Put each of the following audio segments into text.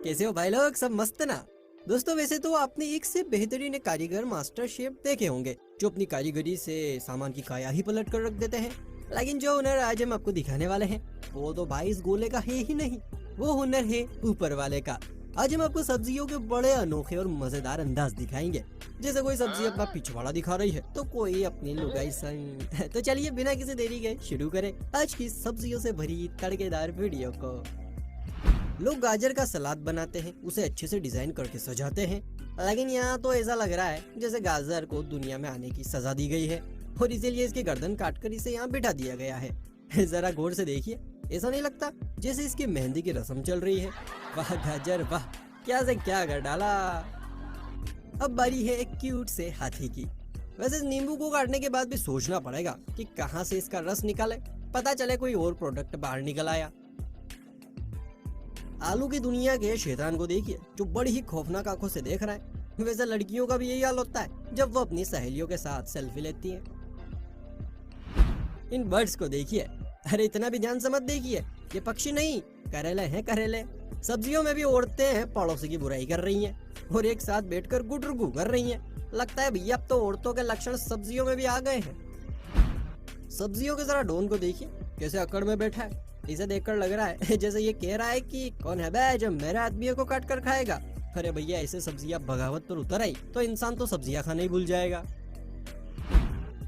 कैसे हो भाई लोग, सब मस्त ना। दोस्तों वैसे तो आपने एक से बेहतरीन कारीगर मास्टर शेफ देखे होंगे जो अपनी कारीगरी से सामान की काया ही पलट कर रख देते हैं, लेकिन जो हुनर आज हम आपको दिखाने वाले हैं वो तो भाई इस गोले का है ही नहीं, वो हुनर है ऊपर वाले का। आज हम आपको सब्जियों के बड़े अनोखे और मजेदार अंदाज दिखाएंगे। जैसे कोई सब्जी अपना पिछवाड़ा दिखा रही है तो कोई अपनी लुगाई संग। तो चलिए बिना किसी देरी के शुरू करें आज की सब्जियों से भरी तड़केदार वीडियो को। लोग गाजर का सलाद बनाते हैं, उसे अच्छे से डिजाइन करके सजाते हैं, लेकिन यहाँ तो ऐसा लग रहा है जैसे गाजर को दुनिया में आने की सजा दी गई है और इसीलिए इसकी गर्दन काटकर इसे यहाँ बिठा दिया गया है। जरा गौर से देखिए, ऐसा नहीं लगता जैसे इसकी मेहंदी की रस्म चल रही है। वाह गाजर वाह, क्या से क्या कर डाला। अब बारी है एक क्यूट से हाथी की। वैसे नींबू को काटने के बाद भी सोचना पड़ेगा कि कहाँ से इसका रस निकाले, पता चले कोई और प्रोडक्ट बाहर निकल आया। आलू की दुनिया के शैतान को देखिए जो बड़ी ही खौफनाक आंखों से देख रहा है। वैसे लड़कियों का भी यही हाल होता है जब वो अपनी सहेलियों के साथ सेल्फी लेती हैं। इन बर्ड्स को देखिए, अरे इतना भी ध्यान से मत देखिए, ये पक्षी नहीं करेले हैं करेले। सब्जियों में भी औरतें पड़ोसी की बुराई कर रही हैं और एक साथ बैठकर गुटरगू कर रही हैं। लगता है भैया अब तो औरतों के लक्षण सब्जियों में भी आ गए हैं। सब्जियों के जरा डोन को देखिए कैसे अकड़ में बैठा है। इसे देखकर लग रहा है जैसे ये कह रहा है कि कौन है बे जो मेरे आदमियों को काट कर खाएगा। अरे भैया ऐसे सब्जियां बगावत पर उतर आई तो इंसान तो सब्जियां खाना ही भूल जाएगा।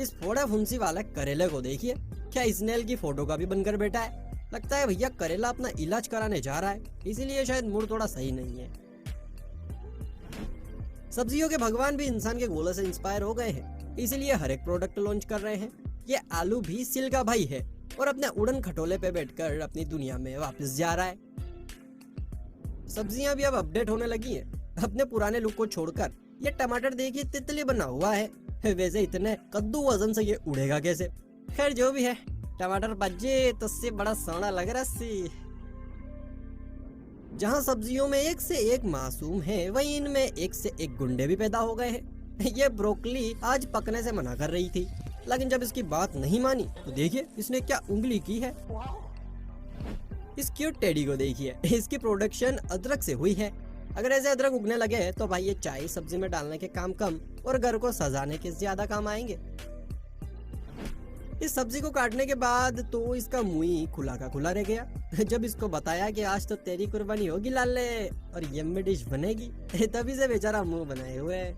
इस फोड़ा फुंसी वाला करेले को देखिए, क्या स्नेल की फोटो का भी बनकर बैठा है। लगता है भैया करेला अपना इलाज कराने जा रहा है, इसीलिए शायद मूड थोड़ा सही नहीं है। सब्जियों के भगवान भी इंसान के गोले से इंस्पायर हो गए हैं, इसीलिए हर एक प्रोडक्ट लॉन्च कर रहे हैं। ये आलू भी सिल का भाई है और अपने उड़न खटोले पे बैठकर अपनी दुनिया में वापस जा रहा है। सब्जियां भी अब अपडेट होने लगी हैं, अपने पुराने लुक को छोड़कर। ये टमाटर देखिए तितली बना हुआ है, वैसे इतने कद्दू वजन से ये उड़ेगा कैसे। खैर जो भी है, टमाटर बज्जे तो उससे बड़ा सोना लग रहा सी। जहाँ सब्जियों में एक से एक मासूम है, वहीं इनमें एक से एक गुंडे भी पैदा हो गए हैं। ये ब्रोकली आज पकने से मना कर रही थी, लेकिन जब इसकी बात नहीं मानी तो देखिए इसने क्या उंगली की है। इस क्यूट टेडी को देखिए, इसकी प्रोडक्शन अदरक से हुई है। अगर ऐसे अदरक उगने लगे तो भाई ये चाय सब्जी में डालने के काम कम और घर को सजाने के ज्यादा काम आएंगे। इस सब्जी को काटने के बाद तो इसका मुंह खुला का खुला रह गया। जब इसको बताया कि आज तो तेरी कुर्बानी होगी लाले और यम्मी डिश बनेगी, तभी से बेचारा मुंह बनाए हुए है।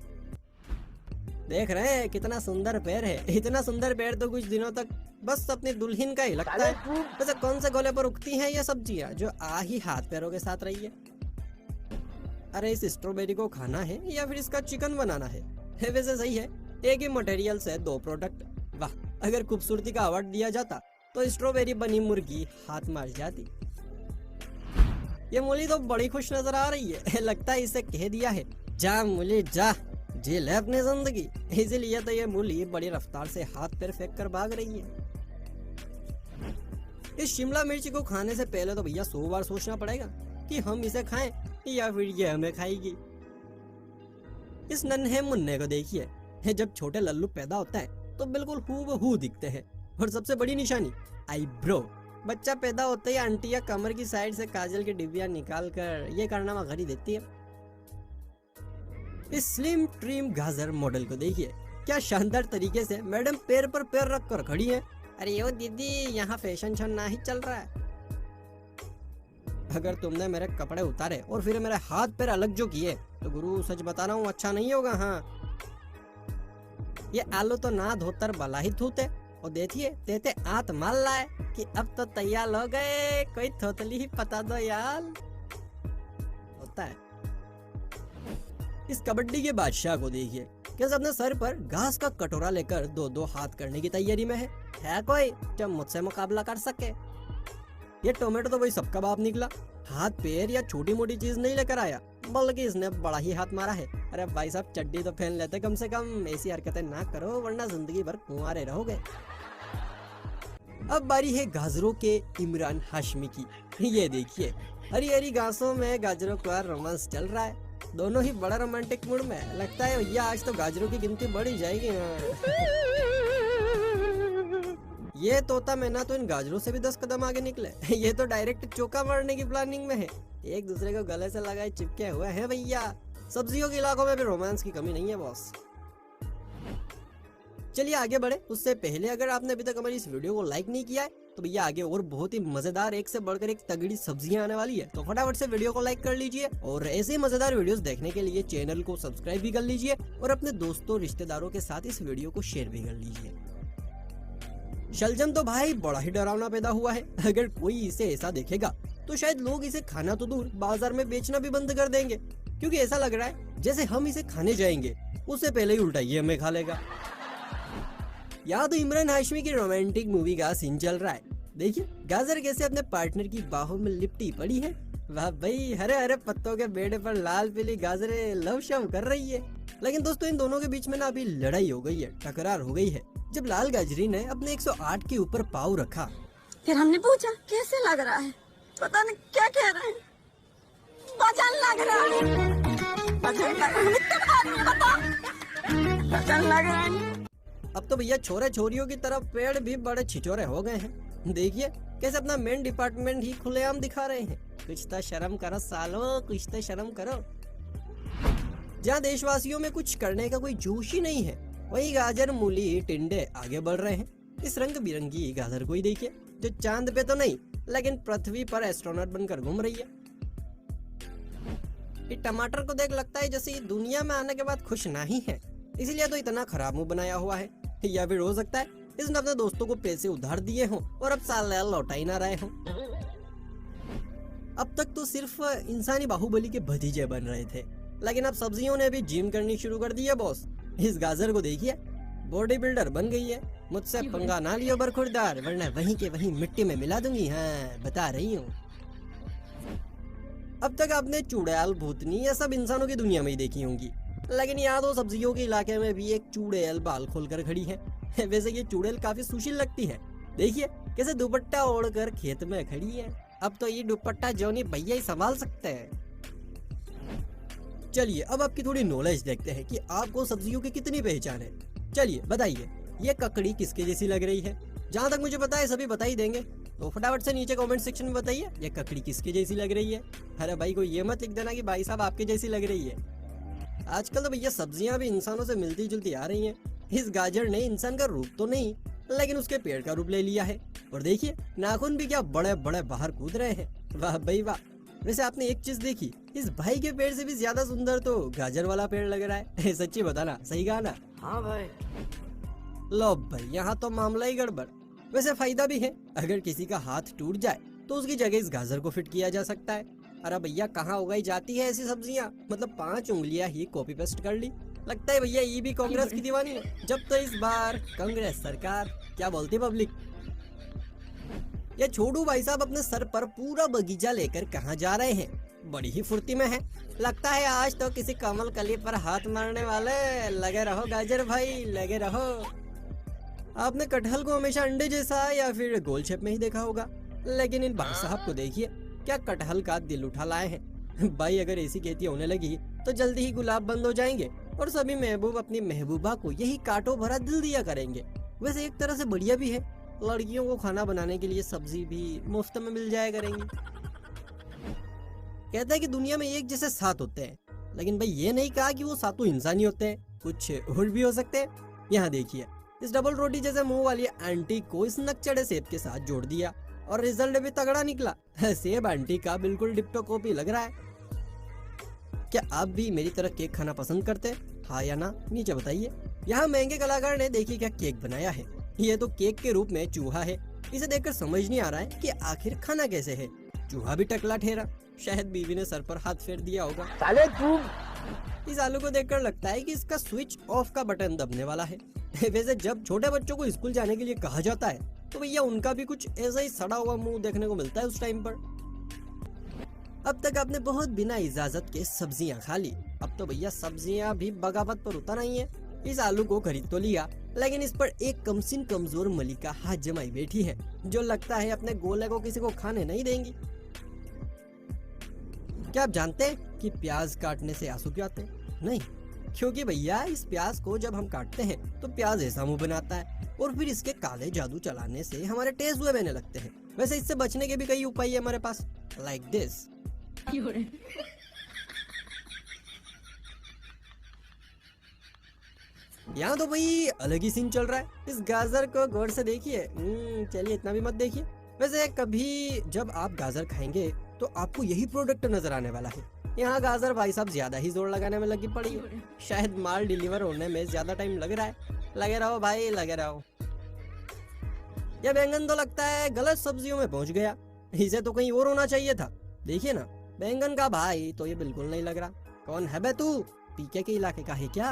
देख रहे हैं कितना सुंदर पैर है। इतना सुंदर पैर तो कुछ दिनों तक बस अपनी दुल्हन का ही लगता है। वैसे कौन से गोले पर उगती हैं ये सब्जियां जो आ ही हाथ पैरों के साथ रही है। अरे इस स्ट्रॉबेरी को खाना है या फिर इसका चिकन बनाना है। वैसे सही है, एक ही मटेरियल से दो प्रोडक्ट। वाह, अगर खूबसूरती का अवार्ड दिया जाता तो स्ट्रॉबेरी बनी मुर्गी हाथ मार जाती। ये मूली तो बड़ी खुश नजर आ रही है। लगता है इसे कह दिया है जा मूली जा, जी ले अपनी जिंदगी। इसीलिए तो ये मूली बड़ी रफ्तार से हाथ पैर फेंक कर भाग रही है। इस शिमला मिर्च को खाने से पहले तो भैया 100 बार सोचना पड़ेगा कि हम इसे खाएं या फिर ये हमें खाएगी। इस नन्हे मुन्ने को देखिए, जब छोटे लल्लू पैदा होता है तो बिल्कुल हूबहू दिखते हैं। और सबसे बड़ी निशानी आईब्रो। बच्चा पैदा होते ही आंटियां कमर की साइड से काजल की डिब्बियां निकाल कर ये कारनामा कर ही देती है। इस स्लिम ट्रिम गाजर मॉडल को देखिए, क्या शानदार तरीके से मैडम पैर पर पैर रख कर खड़ी है। अरे यो दीदी, यहाँ फैशन शो ना ही चल रहा है। अगर तुमने मेरे कपड़े उतारे और फिर मेरे हाथ पैर अलग जो किए तो गुरु सच बता रहा हूँ अच्छा नहीं होगा। हाँ, ये आलू तो ना धोतर बला ही थूते और देखिए देते आत माल लाए कि अब तो तैयार हो गए, कोई थोतली ही पता दो यार। होता है। इस कबड्डी के बादशाह को देखिए, कैसे अपने सर पर घास का कटोरा लेकर दो दो हाथ करने की तैयारी में है कोई जो मुझसे मुकाबला कर सके। ये टोमेटो तो वही सबका बाप निकला, हाथ पैर या छोटी मोटी चीज नहीं लेकर आया, बल्कि इसने बड़ा ही हाथ मारा है। अरे भाई साहब चड्डी तो पहन लेते कम से कम, ऐसी हरकतें ना करो वरना जिंदगी भर कुंवारे रहोगे। अब बारी है गाजरों के इमरान हाशमी की। ये देखिए, हरी हरी घासों में गाजरों का रोमांस चल रहा है। दोनों ही बड़ा रोमांटिक मूड में। लगता है भैया आज तो गाजरों की गिनती बढ़ ही जाएगी। ये तोता मैना तो इन गाजरों से भी 10 कदम आगे निकले। ये तो डायरेक्ट चौका मारने की प्लानिंग में है। एक दूसरे को गले से लगाए चिपके हुए हैं भैया। सब्जियों के इलाकों में भी रोमांस की कमी नहीं है बॉस। चलिए आगे बढ़े, उससे पहले अगर आपने अभी तक हमारी इस वीडियो को लाइक नहीं किया है तो भैया आगे और बहुत ही मजेदार एक से बढ़कर एक तगड़ी सब्जियां आने वाली है, तो फटाफट से वीडियो को लाइक कर लीजिए और ऐसे ही मजेदार वीडियोस देखने के लिए चैनल को सब्सक्राइब भी कर लीजिए और अपने दोस्तों रिश्तेदारों के साथ इस वीडियो को शेयर भी कर लीजिए। शलजम तो भाई बड़ा ही डरावना पैदा हुआ है। अगर कोई इसे ऐसा देखेगा तो शायद लोग इसे खाना तो दूर बाजार में बेचना भी बंद कर देंगे, क्योंकि ऐसा लग रहा है जैसे हम इसे खाने जाएंगे उससे पहले ही उल्टा ये हमें खा लेगा। यहाँ तो इमरान हाशमी की रोमांटिक मूवी का सीन चल रहा है। देखिए गाजर कैसे अपने पार्टनर की बाहों में लिपटी पड़ी है। वाह भाई, हरे हरे पत्तों के बेड़े पर लाल पीली गाजरें लव शव कर रही है। लेकिन दोस्तों इन दोनों के बीच में ना अभी लड़ाई हो गई है, टकरार हो गई है, जब लाल गाजरी ने अपने 108 के ऊपर पाँव रखा। फिर हमने पूछा कैसे लग रहा है, पता नहीं क्या कह रहे हैं, वजन लग रहा है, वजन लग रहा है। अब तो भैया छोरे छोरियों की तरफ पेड़ भी बड़े छिछोरे हो गए हैं। देखिए कैसे अपना मेन डिपार्टमेंट ही खुलेआम दिखा रहे हैं। कुछ तो शर्म करो सालो, कुछ तो शर्म करो। जहाँ देशवासियों में कुछ करने का कोई जोश ही नहीं है, वही गाजर मूली टिंडे आगे बढ़ रहे हैं। इस रंग बिरंगी गाजर को ही देखिए, जो चांद पे तो नहीं लेकिन पृथ्वी पर एस्ट्रोनॉट बनकर घूम रही है। ये टमाटर को देख लगता है जैसे दुनिया में आने के बाद खुश नहीं है, इसीलिए तो इतना खराब मुंह बनाया हुआ है। या फिर हो सकता है इसने अपने दोस्तों को पैसे उधार दिए हों और अब साल लौटा ही ना रहे हों। अब तक तो सिर्फ इंसानी बाहुबली के भतीजे बन रहे थे, लेकिन अब सब्जियों ने भी जिम करनी शुरू कर दी है बॉस। इस गाजर को देखिए, बॉडी बिल्डर बन गई है। मुझसे पंगा ना लियो बरखुरदार, वरना वहीं के वहीं मिट्टी में मिला दूंगी। हाँ बता रही हूँ। अब तक आपने चुड़ैल भूतनी ये सब इंसानों की दुनिया में ही देखी होंगी, लेकिन यहाँ तो सब्जियों के इलाके में भी एक चुड़ैल बाल खोलकर खड़ी है। वैसे ये चुड़ैल काफी सुशील लगती है। देखिए कैसे दुपट्टा ओढ़कर खेत में खड़ी है। अब तो ये दुपट्टा जोनी भैया ही संभाल सकते हैं। चलिए अब आपकी थोड़ी नॉलेज देखते हैं कि आपको सब्जियों की कितनी पहचान है। चलिए बताइए, ये ककड़ी किसके जैसी लग रही है? जहाँ तक मुझे पता है सभी बता ही देंगे, तो फटाफट से नीचे कमेंट सेक्शन में बताइए ये ककड़ी किसके जैसी लग रही है। अरे भाई को ये मत लिख देना कि भाई साहब आपके जैसी लग रही है। आजकल तो भैया सब्जियां भी इंसानों से मिलती जुलती आ रही हैं। इस गाजर ने इंसान का रूप तो नहीं लेकिन उसके पेड़ का रूप ले लिया है, और देखिए नाखून भी क्या बड़े बड़े बाहर कूद रहे हैं। वाह भाई वाह। वैसे आपने एक चीज देखी, इस भाई के पेड़ से भी ज्यादा सुंदर तो गाजर वाला पेड़ लग रहा है। सच्ची बताना, सही कहा ना? हाँ भाई। लो भाई यहाँ तो मामला ही गड़बड़। वैसे फायदा भी है, अगर किसी का हाथ टूट जाए तो उसकी जगह इस गाजर को फिट किया जा सकता है। अरे भैया कहाँ उगाई जाती है ऐसी सब्जियाँ, मतलब 5 उंगलियां ही कॉपी पेस्ट कर ली। लगता है भैया ये भी कांग्रेस की दीवानी है। जब तो इस बार कांग्रेस सरकार, क्या बोलती पब्लिक। ये छोटू भाई साहब अपने सर पर पूरा बगीचा लेकर कहाँ जा रहे हैं? बड़ी ही फुर्ती में है। लगता है आज तो किसी कमल कली पर हाथ मारने वाले। लगे रहो गाजर भाई, लगे रहो। आपने कटहल को हमेशा अंडे जैसा या फिर गोल शेप में ही देखा होगा, लेकिन इन भाई साहब को देखिए क्या कटहल का दिल उठा लाए हैं। भाई अगर ऐसी खेती होने लगी तो जल्दी ही गुलाब बंद हो जाएंगे और सभी महबूब अपनी महबूबा को यही कांटों भरा दिल दिया करेंगे। वैसे एक तरह से बढ़िया भी है, लड़कियों को खाना बनाने के लिए सब्जी भी मुफ्त में मिल जाया करेंगी। कहता है कि दुनिया में एक जैसे 7 होते हैं, लेकिन भाई ये नहीं कहा कि वो 7 इंसानी होते हैं, कुछ और भी हो सकते हैं। यहाँ देखिए इस डबल रोटी जैसे मुंह वाली आंटी को इस नकचड़े सेब के साथ जोड़ दिया और रिजल्ट भी तगड़ा निकला। सेब आंटी का बिल्कुल डिप्टो कॉपी लग रहा है। क्या आप भी मेरी तरह केक खाना पसंद करते हैं? हाँ या ना नीचे बताइए। यहाँ महंगे कलाकार ने देखिए क्या केक बनाया है। ये तो केक के रूप में चूहा है। इसे देखकर समझ नहीं आ रहा है कि आखिर खाना कैसे है। चूहा भी टकला ठहरा, शायद बीवी ने सर पर हाथ फेर दिया होगा। साले तू। इस आलू को देखकर लगता है कि इसका स्विच ऑफ का बटन दबने वाला है। वैसे जब छोटे बच्चों को स्कूल जाने के लिए कहा जाता है तो भैया उनका भी कुछ ऐसा ही सड़ा हुआ मुंह देखने को मिलता है उस टाइम पर। अब तक आपने बहुत बिना इजाजत के सब्जियां खा ली, अब तो भैया सब्जियां भी बगावत पर उतर आई हैं। इस आलू को खरीद तो लिया, लेकिन इस पर एक कमसिन कमजोर मलिका हाथ जमाई बैठी है, जो लगता है अपने गोले को किसी को खाने नहीं देंगी। क्या आप जानते हैं कि प्याज काटने से आंसू क्यों आते हैं? नहीं, क्योंकि भैया इस प्याज को जब हम काटते हैं तो प्याज ऐसा मुंह बनाता है और फिर इसके काले जादू चलाने से हमारे टेस्ट हुए बहने लगते हैं। वैसे इससे बचने के भी कई उपाय है हमारे पास, लाइक दिस। यहाँ तो भाई अलग ही सीन चल रहा है। इस गाजर को गौर से देखिए। चलिए इतना भी मत देखिए। वैसे कभी जब आप गाजर खाएंगे तो आपको यही प्रोडक्ट नजर आने वाला है। यहाँ गाजर भाई साहब ज्यादा ही जोर लगाने में लगी पड़ी है। शायद माल डिलीवर होने में ज्यादा टाइम लग रहा है। लगे रहो भाई, लगे रहो। यह बैंगन तो लगता है गलत सब्जियों में पहुंच गया। इसे तो कहीं और होना चाहिए था। देखिए ना, बैंगन का भाई तो ये बिल्कुल नहीं लग रहा। कौन है बे तू? पीके के इलाके का है क्या?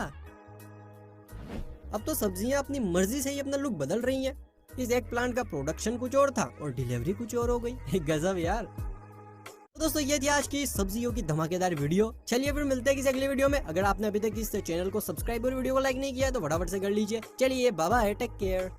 अब तो सब्जियां अपनी मर्जी से ही अपना लुक बदल रही हैं। इस एग प्लांट का प्रोडक्शन कुछ और था और डिलीवरी कुछ और हो गई। गजब यार। तो दोस्तों ये थी आज की सब्जियों की धमाकेदार वीडियो। चलिए फिर मिलते हैं किसी अगले वीडियो में। अगर आपने अभी तक इस चैनल को सब्सक्राइब और वीडियो को लाइक नहीं किया तो फटाफट से कर लीजिए। चलिए बाय बाय, टेक केयर।